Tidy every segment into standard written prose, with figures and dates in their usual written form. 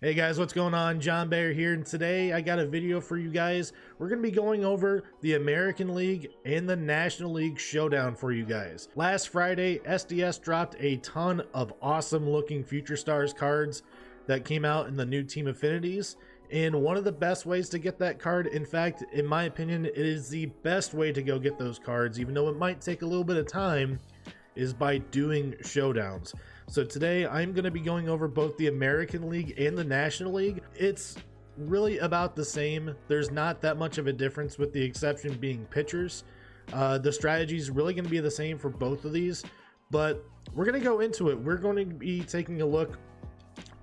Hey guys, what's going on? Jonbear here, and today I got a video for you guys. We're going to be going over the American League and the National League Showdown for you guys. Last Friday, SDS dropped a ton of awesome looking Future Stars cards that came out in the new Team Affinities. And one of the best ways to get that card, in fact, in my opinion, it is the best way to go get those cards, even though it might take a little bit of time, is by doing showdowns. So today I'm going to be going over both the American League and the National League. It's really about the same. There's not that much of a difference, with the exception being pitchers. The strategy is really going to be the same for both of these, but we're going to go into it. We're going to be taking a look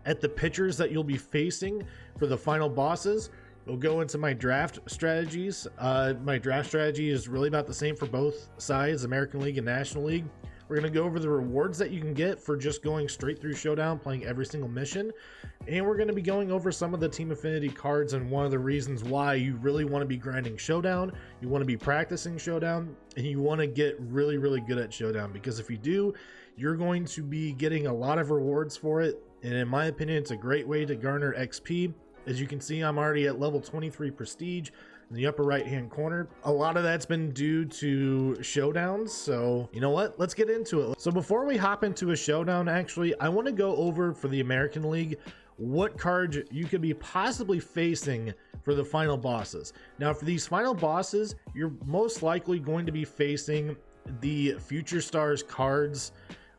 at the pitchers that you'll be facing for the final bosses. We'll go into my draft strategies. My draft strategy is really about the same for both sides, American League and National League. We're going to go over the rewards that you can get for just going straight through Showdown, playing every single mission. And we're going to be going over some of the Team Affinity cards and one of the reasons why you really want to be grinding Showdown, you want to be practicing Showdown, and you want to get really, really good at Showdown. Because if you do, you're going to be getting a lot of rewards for it. And in my opinion, it's a great way to garner XP. As you can see, I'm already at level 23 Prestige. In the upper right hand corner, a lot of that's been due to showdowns. So you know what, let's get into it. So before we hop into a showdown, actually I want to go over for the American League what cards you could be possibly facing for the final bosses. Now for these final bosses, you're most likely going to be facing the Future Stars cards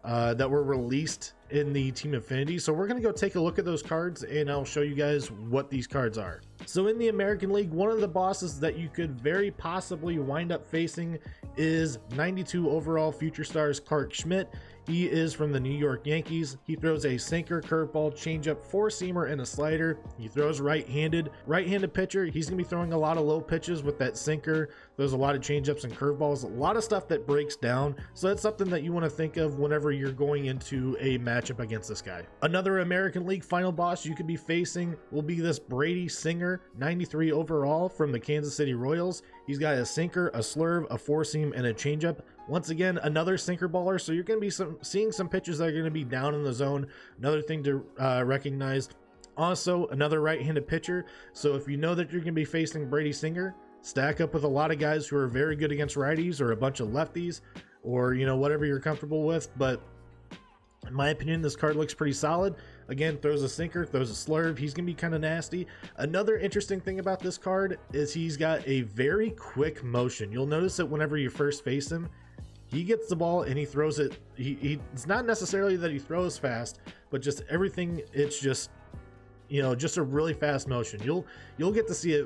that were released in the Team Affinity. So we're going to go take a look at those cards and I'll show you guys what these cards are. So in the American League, one of the bosses that you could very possibly wind up facing is 92 overall Future Stars Clark Schmidt. He is from the New York Yankees. He throws a sinker, curveball, changeup, four-seamer, and a slider. He throws right-handed pitcher. He's going to be throwing a lot of low pitches with that sinker. There's a lot of changeups and curveballs, a lot of stuff that breaks down. So that's something that you want to think of whenever you're going into a matchup against this guy. Another American League final boss you could be facing will be this Brady Singer, 93 overall from the Kansas City Royals. He's got a sinker, a slurve, a four-seam, and a changeup. Once again, another sinker baller, so you're going to be seeing some pitches that are going to be down in the zone. Another thing to recognize. Also, another right-handed pitcher, so if you know that you're going to be facing Brady Singer, stack up with a lot of guys who are very good against righties or a bunch of lefties, or you know, whatever you're comfortable with. But in my opinion, this card looks pretty solid. Again, throws a sinker, throws a slurve. He's going to be kind of nasty. Another interesting thing about this card is he's got a very quick motion. You'll notice that whenever you first face him, he gets the ball and he throws it. It's not necessarily that he throws fast, but just everything. It's just, you know, just a really fast motion. You'll get to see it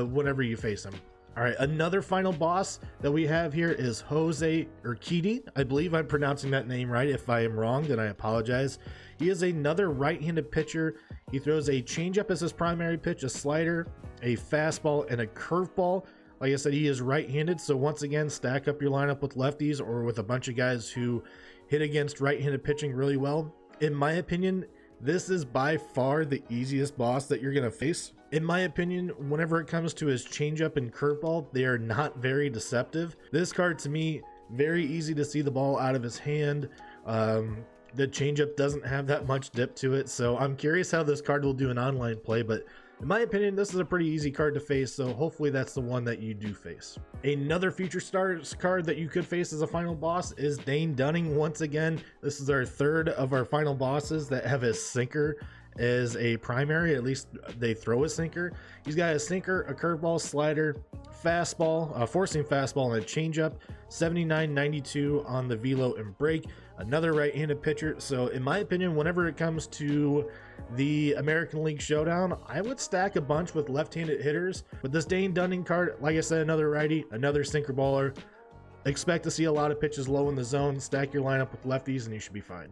whenever you face him. All right, another final boss that we have here is Jose Urquidy. I believe I'm pronouncing that name right. If I am wrong, then I apologize. He is another right-handed pitcher. He throws a changeup as his primary pitch, a slider, a fastball, and a curveball. Like I said, he is right-handed, so once again, stack up your lineup with lefties or with a bunch of guys who hit against right-handed pitching really well. In my opinion, this is by far the easiest boss that you're going to face. In my opinion, whenever it comes to his changeup and curveball, they are not very deceptive. This card, to me, very easy to see the ball out of his hand. The changeup doesn't have that much dip to it, so I'm curious how this card will do in online play, but in my opinion, this is a pretty easy card to face, so hopefully that's the one that you do face. Another Future Stars card that you could face as a final boss is Dane Dunning. Once again, this is our third of our final bosses that have a sinker as a primary. At least they throw a sinker. He's got a sinker, a curveball, slider, fastball, a four-seam fastball, and a changeup. 79-92 on the velo and break. Another right-handed pitcher. So in my opinion, whenever it comes to the American League Showdown, I would stack a bunch with left-handed hitters. With this Dane Dunning card, like I said, another righty, another sinker baller. Expect to see a lot of pitches low in the zone. Stack your lineup with lefties and you should be fine.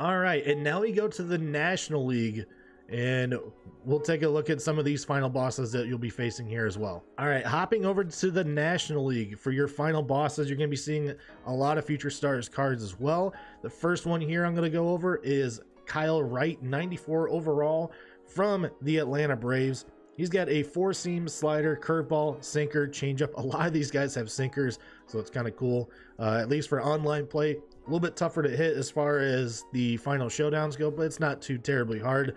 All right, and now we go to the National League, and we'll take a look at some of these final bosses that you'll be facing here as well. All right, hopping over to the National League for your final bosses, you're going to be seeing a lot of Future Stars cards as well. The first one here I'm going to go over is Kyle Wright, 94 overall from the Atlanta Braves. He's got a four-seam slider, curveball, sinker, changeup. A lot of these guys have sinkers, so it's kind of cool, at least for online play. A little bit tougher to hit as far as the final showdowns go, but it's not too terribly hard.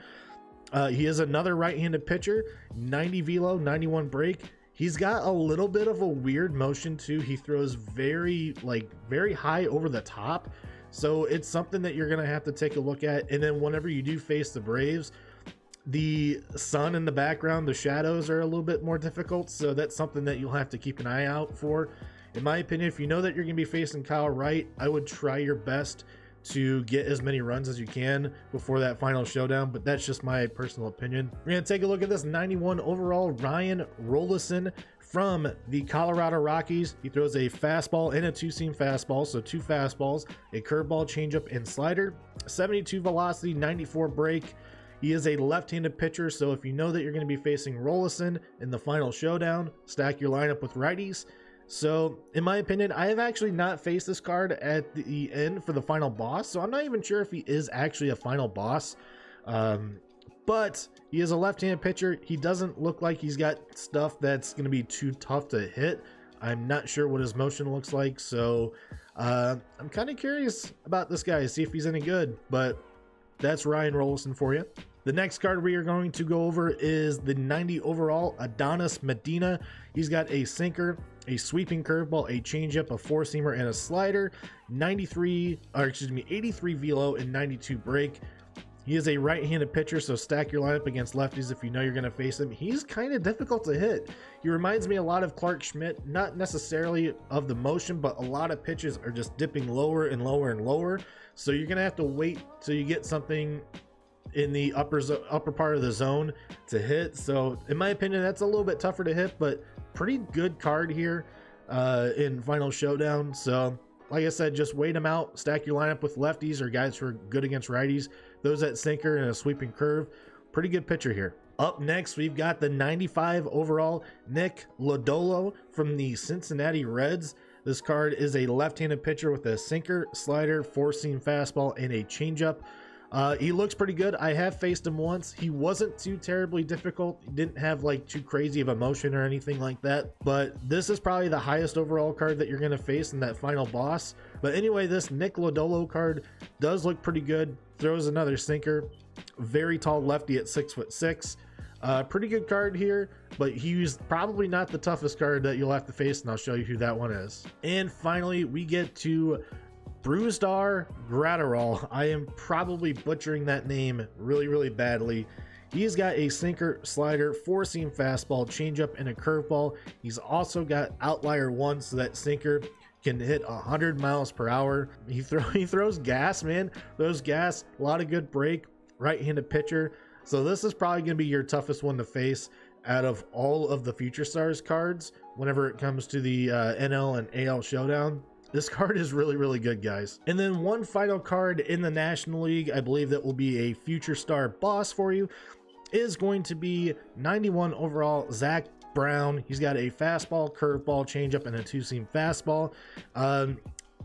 He is another right-handed pitcher, 90 velo, 91 break. He's got a little bit of a weird motion too. He throws very high over the top. So it's something that you're going to have to take a look at. And then whenever you do face the Braves, the sun in the background, the shadows are a little bit more difficult. So that's something that you'll have to keep an eye out for. In my opinion, if you know that you're going to be facing Kyle Wright, I would try your best to get as many runs as you can before that final showdown, but that's just my personal opinion. We're going to take a look at this 91 overall Ryan Roloson from the Colorado Rockies. He throws a fastball and a two-seam fastball, so 2 fastballs, a curveball, changeup, and slider. 72 velocity, 94 break. He is a left-handed pitcher, so if you know that you're going to be facing Roloson in the final showdown, stack your lineup with righties. So in my opinion, I have actually not faced this card at the end for the final boss, so I'm not even sure if he is actually a final boss. But he is a left-handed pitcher. He doesn't look like he's got stuff that's going to be too tough to hit. I'm not sure what his motion looks like, so I'm kind of curious about this guy, see if he's any good. But that's Ryan Roloson for you. The next card we are going to go over is the 90 overall Adonis Medina. He's got a sinker, a sweeping curveball, a changeup, a 4-seamer, and a slider. 83 velo and 92 break. He is a right-handed pitcher, so stack your lineup against lefties if you know you're going to face him. He's kind of difficult to hit. He reminds me a lot of Clark Schmidt, not necessarily of the motion, but a lot of pitches are just dipping lower and lower and lower. So you're going to have to wait till you get something in the upper part of the zone to hit. So in my opinion, that's a little bit tougher to hit, but pretty good card here in Final Showdown. So like I said, just wait him out, stack your lineup with lefties or guys who are good against righties. Those at sinker and a sweeping curve. Pretty good pitcher here. Up next, we've got the 95 overall Nick Lodolo from the Cincinnati Reds. This card is a left-handed pitcher with a sinker, slider, 4-seam fastball, and a changeup. He looks pretty good. I have faced him once. He wasn't too terribly difficult. He didn't have like too crazy of a motion or anything like that, but this is probably the highest overall card that you're going to face in that final boss. But anyway, this Nick Lodolo card does look pretty good. Throws another sinker, very tall lefty at 6'6". Pretty good card here, but he's probably not the toughest card that you'll have to face, and I'll show you who that one is. And finally, we get to Brusdar Graterol. I am probably butchering that name really badly. He's got a sinker, slider, 4-seam fastball, changeup, and a curveball. He's also got outlier 1, so that sinker can hit 100 miles per hour. He throws gas, man. Throws gas, a lot of good break, right-handed pitcher. So this is probably going to be your toughest one to face out of all of the Future Stars cards whenever it comes to the NL and AL Showdown. This card is really good, guys. And then one final card in the National League, I believe that will be a Future Star boss for you, is going to be 91 overall Zach Brown. He's got a fastball, curveball, changeup, and a 2-seam fastball.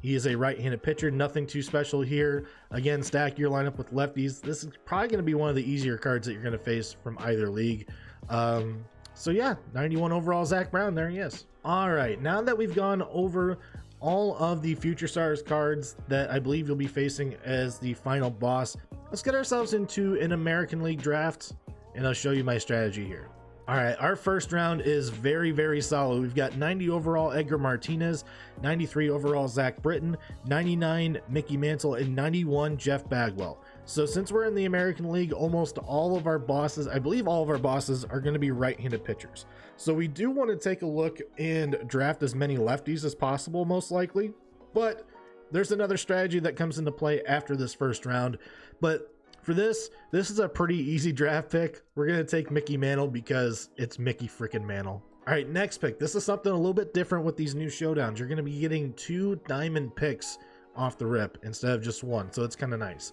He is a right-handed pitcher, nothing too special here. Again, stack your lineup with lefties. This is probably going to be one of the easier cards that you're going to face from either league. So yeah, 91 overall Zach Brown, there he is. All right, now that we've gone over all of the Future Stars cards that I believe you'll be facing as the final boss, let's get ourselves into an American League draft, and I'll show you my strategy here. All right, our first round is very solid. We've got 90 overall Edgar Martinez, 93 overall Zach Britton, 99 Mickey Mantle, and 91 Jeff Bagwell. So since we're in the American League, almost all of our bosses, I believe all of our bosses, are going to be right-handed pitchers. So we do want to take a look and draft as many lefties as possible, most likely. But there's another strategy that comes into play after this first round. But for this is a pretty easy draft pick. We're going to take Mickey Mantle because it's Mickey freaking Mantle. All right, next pick. This is something a little bit different with these new showdowns. You're going to be getting 2 diamond picks off the rip instead of just 1. So it's kind of nice.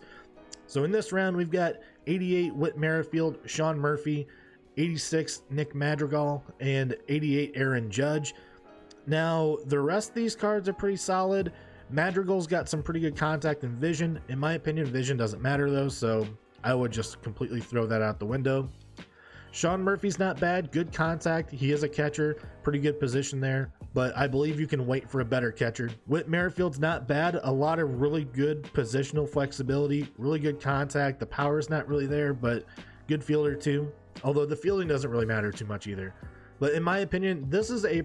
So in this round, we've got 88 Whit Merrifield, Sean Murphy, 86 Nick Madrigal, and 88 Aaron Judge. Now, the rest of these cards are pretty solid. Madrigal's got some pretty good contact and vision. In my opinion, vision doesn't matter though, so I would just completely throw that out the window. Sean Murphy's not bad, good contact. He is a catcher, pretty good position there, but I believe you can wait for a better catcher. Whit Merrifield's not bad, a lot of really good positional flexibility, really good contact. The power's not really there, but good fielder too, although the fielding doesn't really matter too much either. But in my opinion, this is a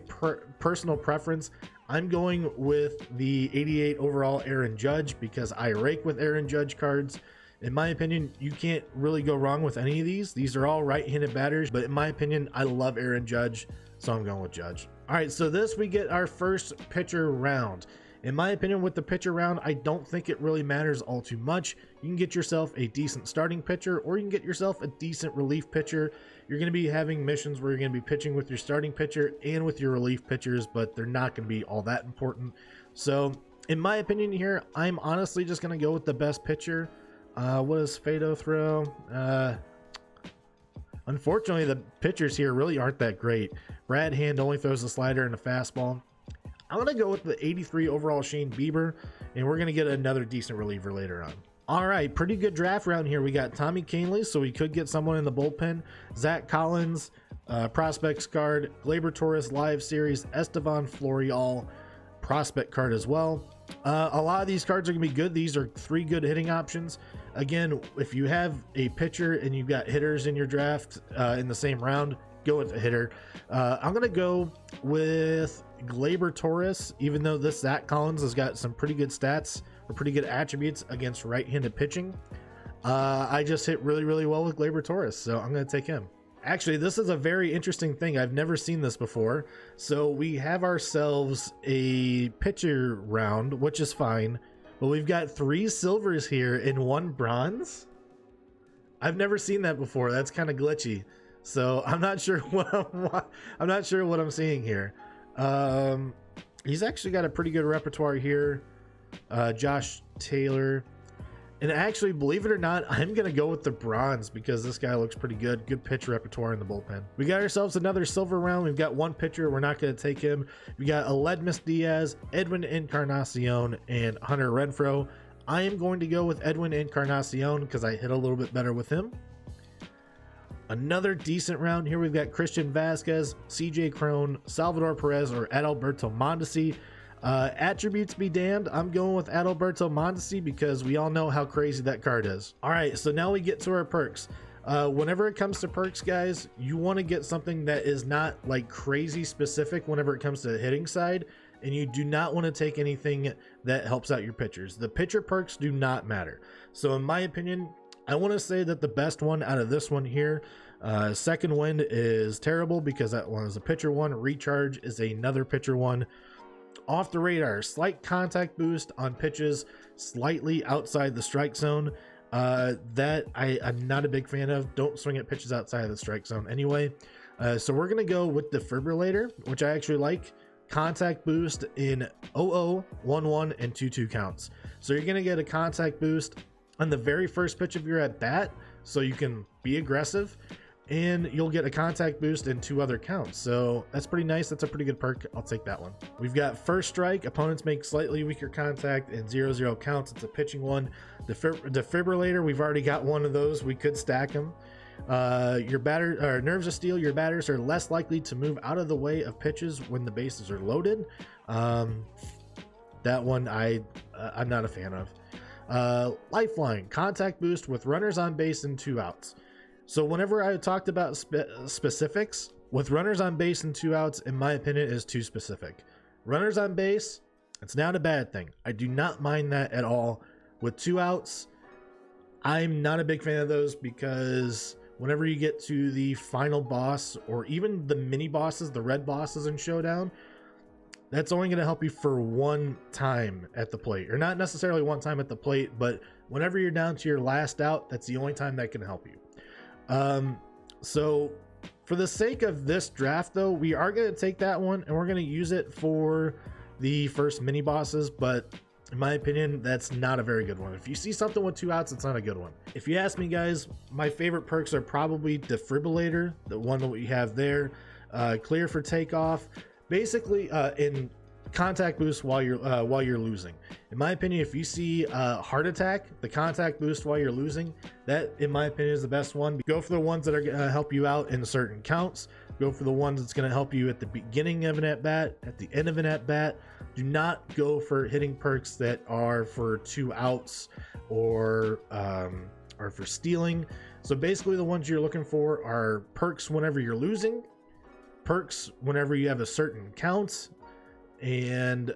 personal preference. I'm going with the 88 overall Aaron Judge because I rake with Aaron Judge cards. In my opinion, you can't really go wrong with any of these. These are all right-handed batters, but in my opinion, I love Aaron Judge, so I'm going with Judge. All right, so we get our first pitcher round. In my opinion, with the pitcher round, I don't think it really matters all too much. You can get yourself a decent starting pitcher, or you can get yourself a decent relief pitcher. You're going to be having missions where you're going to be pitching with your starting pitcher and with your relief pitchers, but they're not going to be all that important. So in my opinion here, I'm honestly just going to go with the best pitcher. What does Fado throw? Unfortunately, the pitchers here really aren't that great. Brad Hand only throws a slider and a fastball. I'm going to go with the 83 overall Shane Bieber, and we're going to get another decent reliever later on. All right, pretty good draft round here. We got Tommy Kahnle, so we could get someone in the bullpen. Zach Collins, prospects card. Gleyber Torres live series. Estevan Florial, prospect card as well. A lot of these cards are going to be good. These are 3 good hitting options. Again, if you have a pitcher and you've got hitters in your draft in the same round, go with a hitter. I'm going to go with Gleyber Torres, even though this Zach Collins has got some pretty good stats or pretty good attributes against right-handed pitching. I just hit really well with Gleyber Torres, so I'm going to take him. Actually, this is a very interesting thing. I've never seen this before. So we have ourselves a pitcher round, which is fine, but we've got 3 silvers here and 1 bronze. I've never seen that before. That's kind of glitchy. So I'm not sure what I'm seeing here. He's actually got a pretty good repertoire here. Josh Taylor. And actually, believe it or not, I'm going to go with the bronze because this guy looks pretty good. Good pitch repertoire in the bullpen. We got ourselves another silver round. We've got 1 pitcher. We're not going to take him. We got Aledmus Diaz, Edwin Encarnacion, and Hunter Renfroe. I am going to go with Edwin Encarnacion because I hit a little bit better with him. Another decent round here. We've got Christian Vasquez, CJ Cron, Salvador Perez, or Adalberto Mondesi. Attributes be damned, I'm going with Adalberto Mondesi because we all know how crazy that card is. All right, so now we get to our perks. Whenever it comes to perks, guys, you want to get something that is not like crazy specific whenever it comes to the hitting side, and you do not want to take anything that helps out your pitchers. The pitcher perks do not matter. So in my opinion, I want to say that the best one out of this one here, Second Wind is terrible because that one is a pitcher one. Recharge is another pitcher one. Off the radar, slight contact boost on pitches slightly outside the strike zone. That I'm not a big fan of. Don't swing at pitches outside of the strike zone anyway. So we're going to go with Defibrillator, which I actually like. Contact boost in 00, 11, and 2-2 counts. So you're going to get a contact boost on the very first pitch of your at bat, so you can be aggressive, and you'll get a contact boost in 2 other counts. So that's pretty nice. That's a pretty good perk. I'll take that one. We've got first strike. Opponents make slightly weaker contact in 0-0 counts. It's a pitching one. Defibrillator, we've already got one of those. We could stack them. Your nerves of steel. Your batters are less likely to move out of the way of pitches when the bases are loaded. That one I'm not a fan of. Lifeline, contact boost with runners on base and 2 outs. So whenever I talked about specifics, with runners on base and 2 outs, in my opinion, is too specific. Runners on base, it's not a bad thing. I do not mind that at all. With 2 outs, I'm not a big fan of those because whenever you get to the final boss or even the mini bosses, the red bosses in Showdown, that's only going to help you for 1 time at the plate. Or not necessarily 1 time at the plate, but whenever you're down to your last out, that's the only time that can help you. So for the sake of this draft though, we are going to take that one and we're going to use it for the first mini bosses, but in my opinion, that's not a very good one. If you see something with 2 outs, it's not a good one. If you ask me, guys, my favorite perks are probably Defibrillator, the one that we have there, clear for takeoff, basically in contact boost while you're losing. In my opinion, if you see heart attack, the contact boost while you're losing, that in my opinion is the best one. Go for the ones that are going to help you out in certain counts. Go for the ones that's going to help you at the beginning of an at bat, at the end of an at bat. Do not go for hitting perks that are for 2 outs or for stealing. So basically the ones you're looking for are perks whenever you're losing, perks whenever you have a certain count, and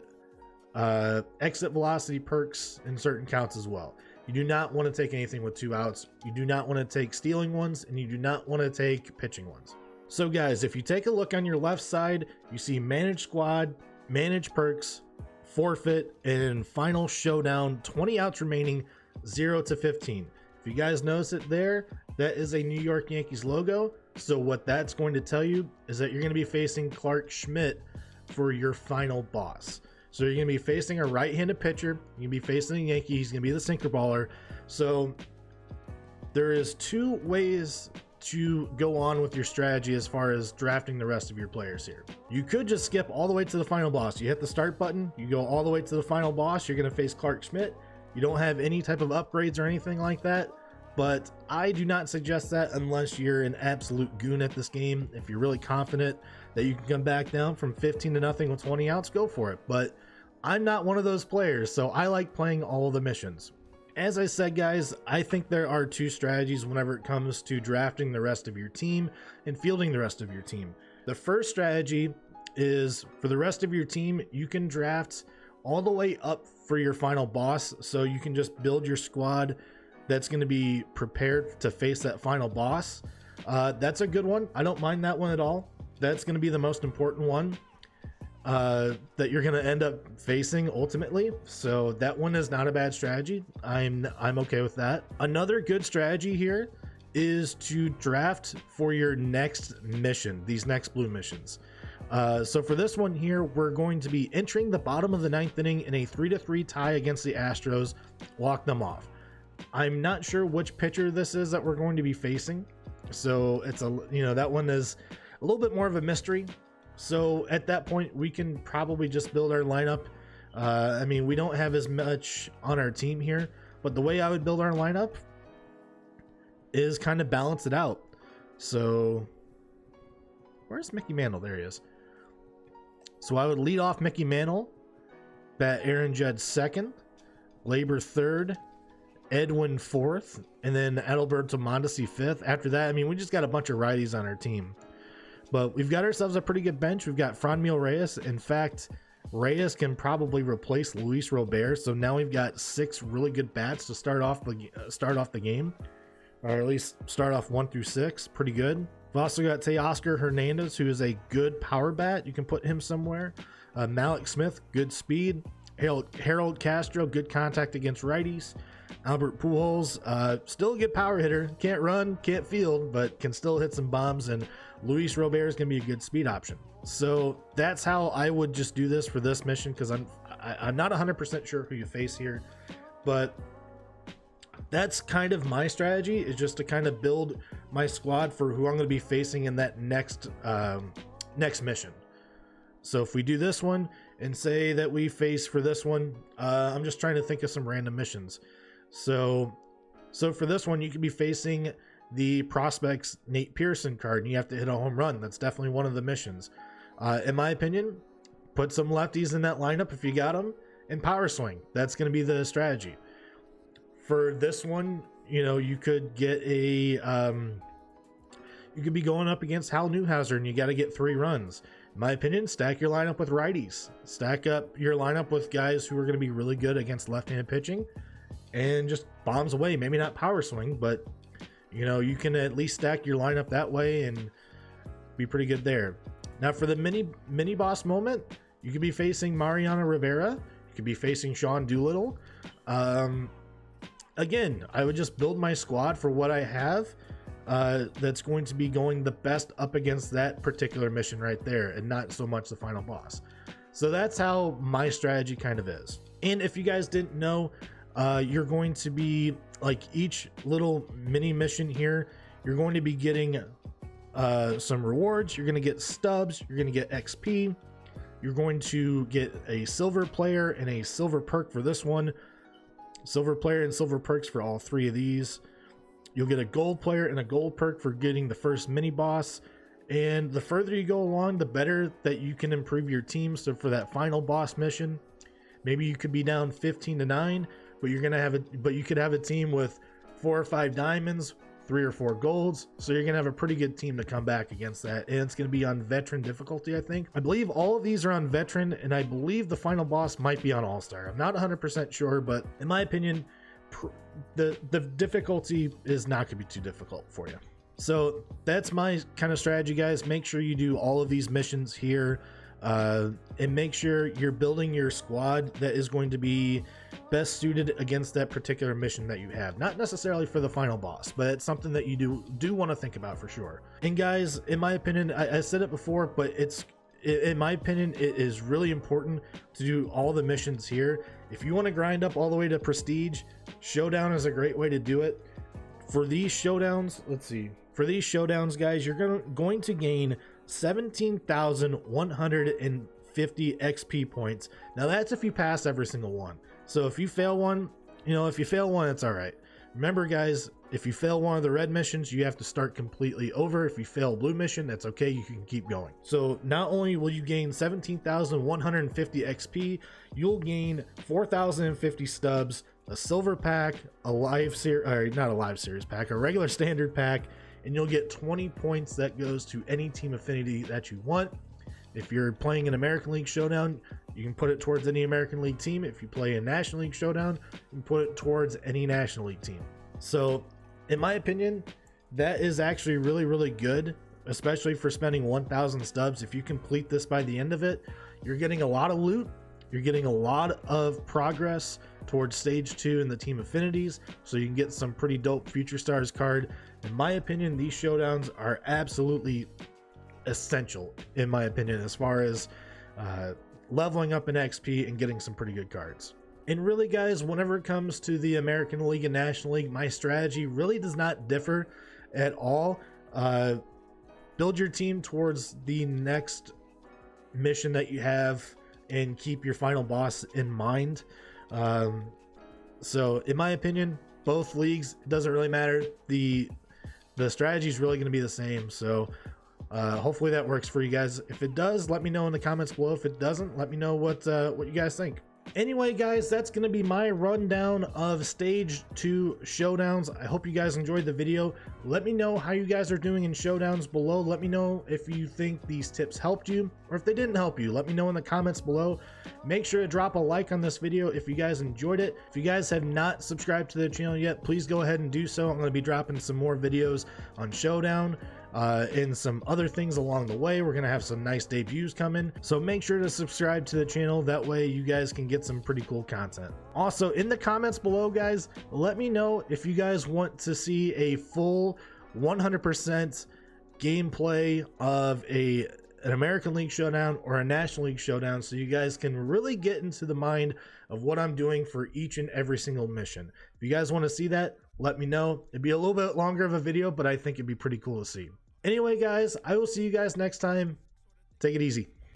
exit velocity perks in certain counts as well. You do not want to take anything with 2 outs. You do not want to take stealing ones, and you do not want to take pitching ones. So guys, if you take a look on your left side, you see manage squad, manage perks, forfeit, and final showdown, 20 outs remaining, 0 to 15. If you guys notice it there, that is a New York Yankees logo. So what that's going to tell you is that you're going to be facing Schmidt for your final boss. So you're going to be facing a right-handed pitcher. You're going to be facing a Yankee. He's going to be the sinker baller. So there is 2 ways to go on with your strategy as far as drafting the rest of your players here. You could just skip all the way to the final boss. You hit the start button, you go all the way to the final boss. You're going to face Schmidt. You don't have any type of upgrades or anything like that, but I do not suggest that unless you're an absolute goon at this game. If you're really confident that you can come back down from 15-0 with 20 outs, go for it. But I'm not one of those players, so I like playing all of the missions. As I said, guys, I think there are 2 strategies whenever it comes to drafting the rest of your team and fielding the rest of your team. The first strategy is for the rest of your team, you can draft all the way up for your final boss, so you can just build your squad that's going to be prepared to face that final boss. That's a good one. I don't mind that one at all. That's going to be the most important one that you're going to end up facing ultimately. So that one is not a bad strategy. I'm okay with that. Another good strategy here is to draft for your next mission, these next blue missions. So for this one here, we're going to be entering the bottom of the 9th inning in a 3-3 tie against the Astros, walk them off. I'm not sure which pitcher this is that we're going to be facing. So it's that one is a little bit more of a mystery. So at that point, we can probably just build our lineup. I mean, we don't have as much on our team here, but the way I would build our lineup is kind of balance it out. So where's Mickey Mantle? There he is. So I would lead off Mickey Mantle, bat Aaron Judge second, Labor third, Edwin fourth, and then Adalberto Mondesi fifth. After that, I mean, we just got a bunch of righties on our team. But we've got ourselves a pretty good bench. We've got Franmil Reyes. In fact, Reyes can probably replace Luis Robert. So now we've got 6 really good bats to start off the game, or at least start off 1 through 6. Pretty good. We've also got Teoscar Hernandez, who is a good power bat. You can put him somewhere. Malik Smith, good speed. Harold Castro, good contact against righties. Albert Pujols, still a good power hitter. Can't run, can't field, but can still hit some bombs. And Luis Robert is going to be a good speed option. So that's how I would just do this for this mission, because I'm not 100% sure who you face here, but that's kind of my strategy, is just to kind of build my squad for who I'm going to be facing in that next mission. So if we do this one and say that we face for this one, I'm just trying to think of some random missions. So for this one, you could be facing the Prospects Nate Pearson card, and you have to hit a home run. That's definitely one of the missions. In my opinion, put some lefties in that lineup if you got them, and power swing. That's going to be the strategy. For this one, you could get you could be going up against Hal Newhouser, and you got to get 3 runs. In my opinion, stack your lineup with righties. Stack up your lineup with guys who are going to be really good against left-handed pitching, and just bombs away. Maybe not power swing, but you can at least stack your lineup that way and be pretty good there. Now for the mini boss moment, you could be facing Mariano Rivera. You could be facing Sean Doolittle. Again, I would just build my squad for what I have. That's going to be going the best up against that particular mission right there, and not so much the final boss. So that's how my strategy kind of is. And if you guys didn't know, you're going to be, like, each little mini mission here, you're going to be getting some rewards. You're going to get stubs, you're going to get XP, you're going to get a silver player and a silver perk for this one, silver player and silver perks for all 3 of these. You'll get a gold player and a gold perk for getting the first mini boss. And the further you go along, the better that you can improve your team. So for that final boss mission, maybe you could be down 15-9, but you could have a team with 4 or 5 diamonds, 3 or 4 golds, so you're gonna have a pretty good team to come back against that. And it's gonna be on veteran difficulty. I believe all of these are on veteran, and I believe the final boss might be on all-star. I'm not 100% sure, but in my opinion, the difficulty is not gonna be too difficult for you. So that's my kind of strategy, guys. Make sure you do all of these missions here, and make sure you're building your squad that is going to be best suited against that particular mission that you have. Not necessarily for the final boss, but it's something that you do want to think about for sure. And guys, in my opinion, I said it before, but in my opinion, it is really important to do all the missions here. If you want to grind up all the way to prestige, Showdown is a great way to do it. For these showdowns, let's see. For these showdowns, guys, you're going to gain 17,150 XP points. Now that's if you pass every single one. So if you fail one, if you fail one, it's all right. Remember, guys, if you fail one of the red missions, you have to start completely over. If you fail a blue mission, that's okay. You can keep going. So not only will you gain 17,150 XP, you'll gain 4,050 stubs, a silver pack, a live series, or not a live series pack, a regular standard pack, and you'll get 20 points that goes to any team affinity that you want. If you're playing an American League Showdown, you can put it towards any American League team. If you play a National League Showdown, you can put it towards any National League team. So in my opinion, that is actually really, really good, especially for spending 1,000 stubs. If you complete this by the end of it, you're getting a lot of loot. You're getting a lot of progress towards stage 2 in the team affinities, so you can get some pretty dope future stars card. In my opinion, these showdowns are absolutely essential, in my opinion, as far as leveling up in XP and getting some pretty good cards. And really, guys, whenever it comes to the American League and National League, my strategy really does not differ at all. Build your team towards the next mission that you have and keep your final boss in mind. So in my opinion, both leagues, it doesn't really matter. The strategy is really going to be the same. So hopefully that works for you guys. If it does, let me know in the comments below. If it doesn't, let me know what you guys think. Anyway, guys, that's going to be my rundown of stage 2 showdowns. I hope you guys enjoyed the video. Let me know how you guys are doing in showdowns below. Let me know if you think these tips helped you, or if they didn't help you. Let me know in the comments below. Make sure to drop a like on this video if you guys enjoyed it. If you guys have not subscribed to the channel yet, please go ahead and do so. I'm going to be dropping some more videos on Showdown and some other things along the way. We're gonna have some nice debuts coming, so make sure to subscribe to the channel. That way you guys can get some pretty cool content. Also, in the comments below, guys, let me know if you guys want to see a full 100% gameplay of an American League Showdown or a National League Showdown, so you guys can really get into the mind of what I'm doing for each and every single mission. If you guys want to see that, let me know. It'd be a little bit longer of a video, but I think it'd be pretty cool to see. Anyway, guys, I will see you guys next time. Take it easy.